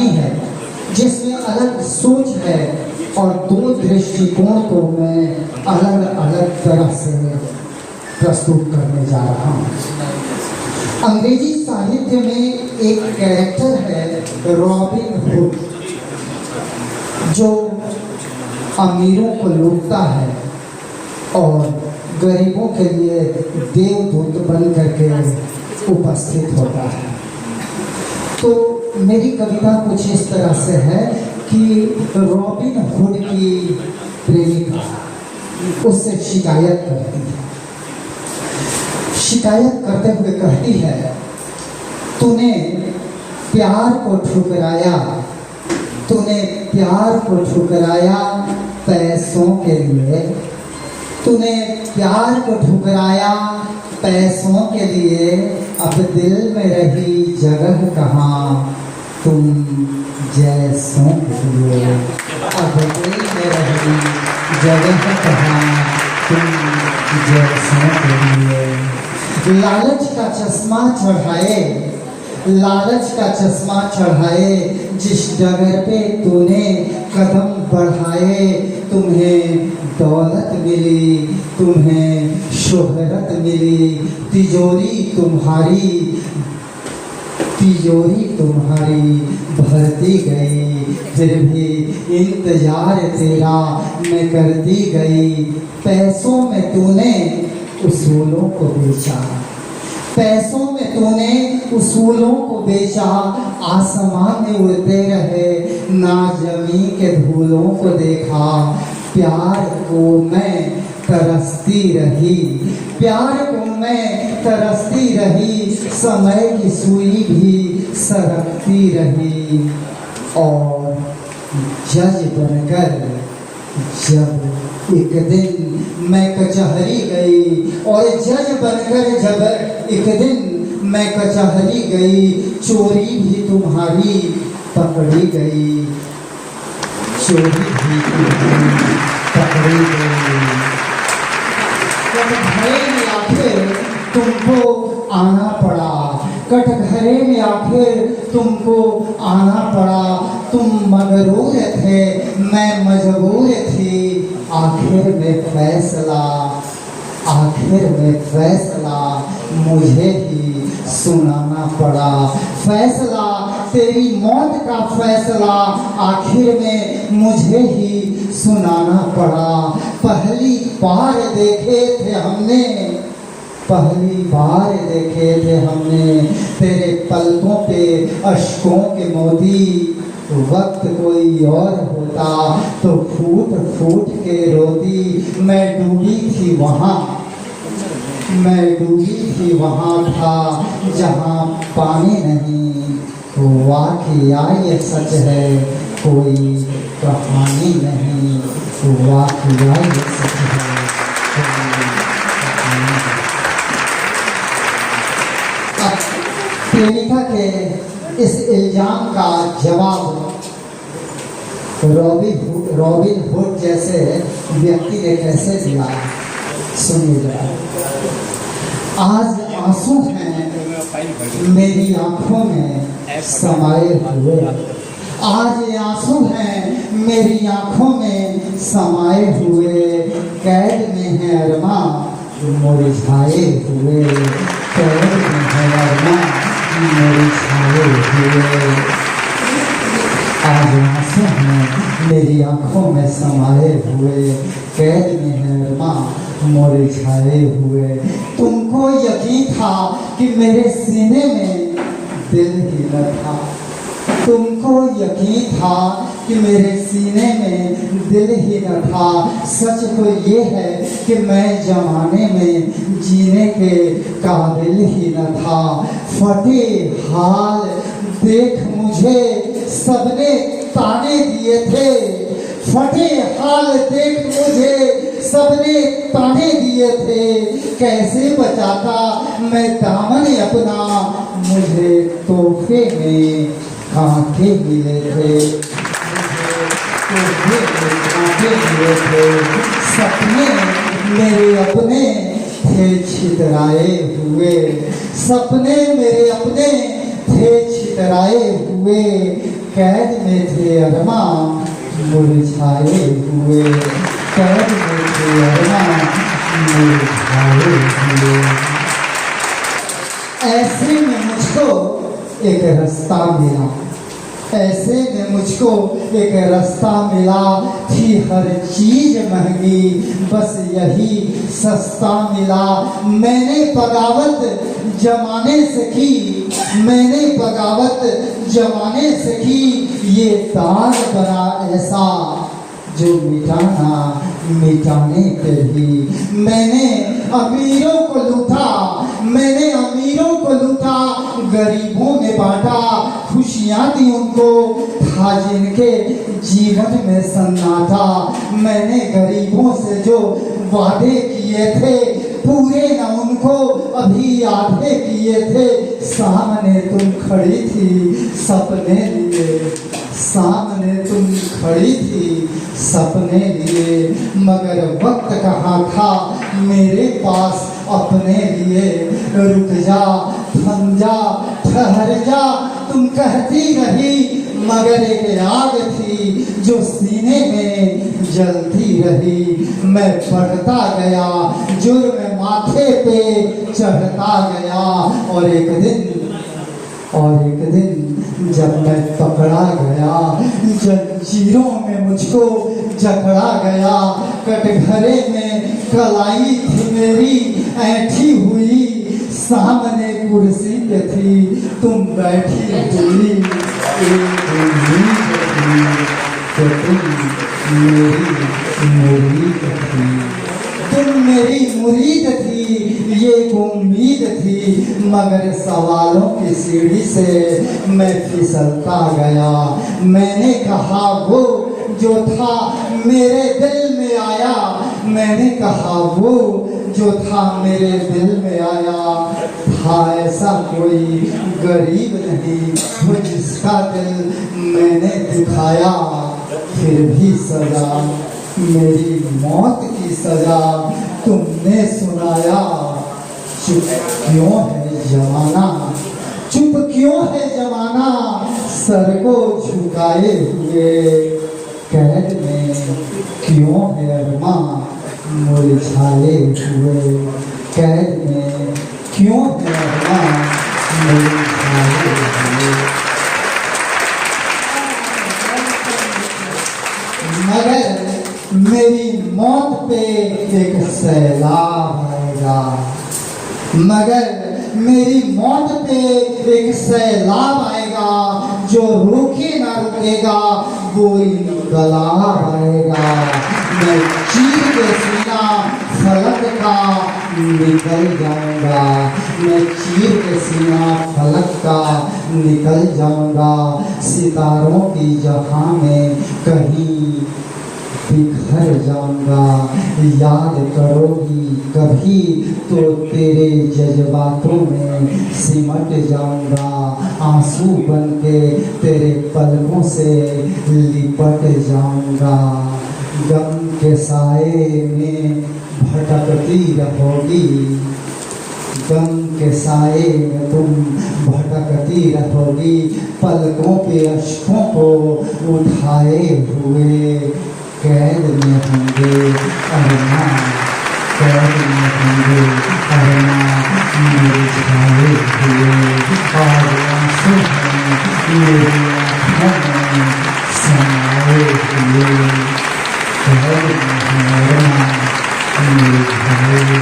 कहानी है जिसमें अलग सोच है और दो दृष्टिकोण को मैं अलग अलग तरह से प्रस्तुत करने जा रहा हूँ। अंग्रेजी साहित्य में एक कैरेक्टर है रॉबिन हुड, जो अमीरों को लूटता है और गरीबों के लिए देवदूत बन करके उपस्थित होता है। तो मेरी कविता कुछ इस तरह से है कि रॉबिन हुड की प्रेमिका उससे शिकायत करती है। शिकायत करते हुए कहती है, तूने प्यार को ठुकराया, तूने प्यार को ठुकराया पैसों के लिए, तूने प्यार को ठुकराया पैसों के लिए, अब दिल में रही जगह कहाँ तुम जैसों के लिए, अब दिल में रही जगह कहाँ तुम जैसों के लिए। लालच का चश्मा चढ़ाए, लालच का चश्मा चढ़ाए, जिस डगर पे तूने कदम बढ़ाए, तुम्हें दौलत मिली, तुम्हें शोहरत मिली, तिजोरी तुम्हारी भरती गई, फिर भी इंतजार तेरा मैं करती गई। पैसों में तूने उसूलों को बेचा, पैसों में तूने उसूलों को बेचा, आसमान में उड़ते रहे ना जमी के धूलों को देखा। प्यार को मैं तरसती रही, प्यार को मैं तरसती रही, समय की सुई भी सरकती रही। और जज बनकर जब एक दिन मैं कचहरी गई, और जज बनकर जब एक दिन मैं कचहरी गई, चोरी भी तुम्हारी पकड़ी गई, चोरी भी तुम्हारी पकड़ी गई। कटघरे में आखिर तुमको आना पड़ा, कटघरे में आखिर तुमको आना पड़ा। तुम मगरूर थे, मैं मजबूर थी, आखिर में फैसला मुझे ही सुनाना पड़ा। फैसला तेरी मौत का फैसला आखिर में मुझे ही सुनाना पड़ा। पहली बार देखे थे हमने तेरे पलकों पे अश्कों के मोती। वक्त कोई और होता तो फूट फूट के रोती। मैं डूबी थी वहाँ था जहाँ पानी नहीं। वाक़या ये सच है, कोई कहानी नहीं। वाक़या ये सच है, कोई कहानी नहीं। प्रेमिका के इस इल्जाम का जवाब रॉबिन हुड जैसे व्यक्ति ने कैसे दिया, सुनिएगा। आज आंसू हैं मेरी आंखों में समाये हुए, आज आंसू हैं मेरी आंखों में समाये हुए। कैद में है अरमा मुरझाए हुए, कैद में है अरमा मुरझाए हुए। आज आंसू हैं मेरी आंखों में समाये हुए, कैद में है अरमा मुरझाए हुए। तुमको यकीन था कि मेरे सीने में दिल ही न था, तुमको यकीन था कि मेरे सीने में दिल ही न था। सच तो ये है कि मैं जमाने में जीने के काबिल ही न था। फटे हाल देख मुझे सबने ताने दिए थे, फटे हाल देख मुझे सबने ताने दिए थे। कैसे बचाता मैं दामन अपना, मुझे तोहफे में कांटे मिले थे, तोहफे में कांटे मिले थे। सपने मेरे अपने थे छितराए हुए, सपने मेरे अपने थे छितराए हुए। कैद में थे अरमान मुरझाए हुए, कैद में थे अरमान मुरझाए हुए। ऐसे में मुझको एक रास्ता मिला, ऐसे में मुझको एक रास्ता मिला। थी हर चीज महंगी, बस यही सस्ता मिला। मैंने बगावत जमाने से की, मैंने बगावत जमाने से की। ये दाग बना ऐसा जो मिटाना मिटाने पे भी। मैंने अमीरों को लूटा, मैंने अमीरों को लूटा, गरीबों में बांटा। खुशियां दी उनको, था जिनके जीवन में सन्नाटा। मैंने गरीबों से जो वादे किए थे, पूरे न उनको अभी आधे किए थे। सामने तुम खड़ी थी सपने लिए, सामने तुम खड़ी थी सपने लिए। मगर वक्त कहाँ था मेरे पास अपने लिए। रुक जा, थम जा, ठहर जा, तुम कहती रही, मगर एक आग थी जो सीने में जलती रही। मैं बढ़ता गया, जुर्म माथे पे चढ़ता गया। और एक दिन जब मैं पकड़ा गया, जंजीरों में मुझको जकड़ा गया। कटघरे में कलाई थी मेरी ऐठी हुई, सामने कुर्सी पे थी तुम बैठी हुई। एक उम्मीद थी तो तुम मेरी मुरीद थी, तुम मेरी मुरीद थी, ये उम्मीद थी। मगर सवालों की सीढ़ी से मैं फिसलता गया। मैंने कहा वो जो था मेरे दिल में आया, मैंने कहा वो जो था मेरे दिल में आया। था ऐसा कोई गरीब नहीं वो जिसका दिल मैंने दिखाया। फिर भी सजा, मेरी मौत की सजा तुमने सुनाया। चुप क्यों है जमाना, चुप क्यों है जमाना, सर को झुकाए हुए। कैद में क्यों है अरमान मुरझाए हुए, कैद में क्यों है अरमान मुरझाए हुए। मगर मेरी मौत पे एक सैलाब आएगा, मगर मेरी मौत पे एक सैलाब आएगा। जो रुके ना रुकेगा वो इनकलाब आएगा। मैं चीर के सीना फलक का निकल जाऊंगा, मैं चीर के सीना फलक का निकल जाऊंगा। सितारों की जहां में कहीं बिखर जाऊंगा। याद करोगी कभी तो तेरे जज्बातों में सिमट जाऊंगा। आंसू बन के तेरे पलकों से लिपट जाऊंगा। गम के साए में भटकती रहोगी, गम के साए में तुम भटकती रहोगी। पलकों के अश्कों को उठाए हुए कैद में होंगे अरमान, कैद में होंगे अरमान मुरझाए हुए। और आंसू हैं मेरी आँखों में समाए हुए, कैद में हैं अरमान मुरझाए हुए।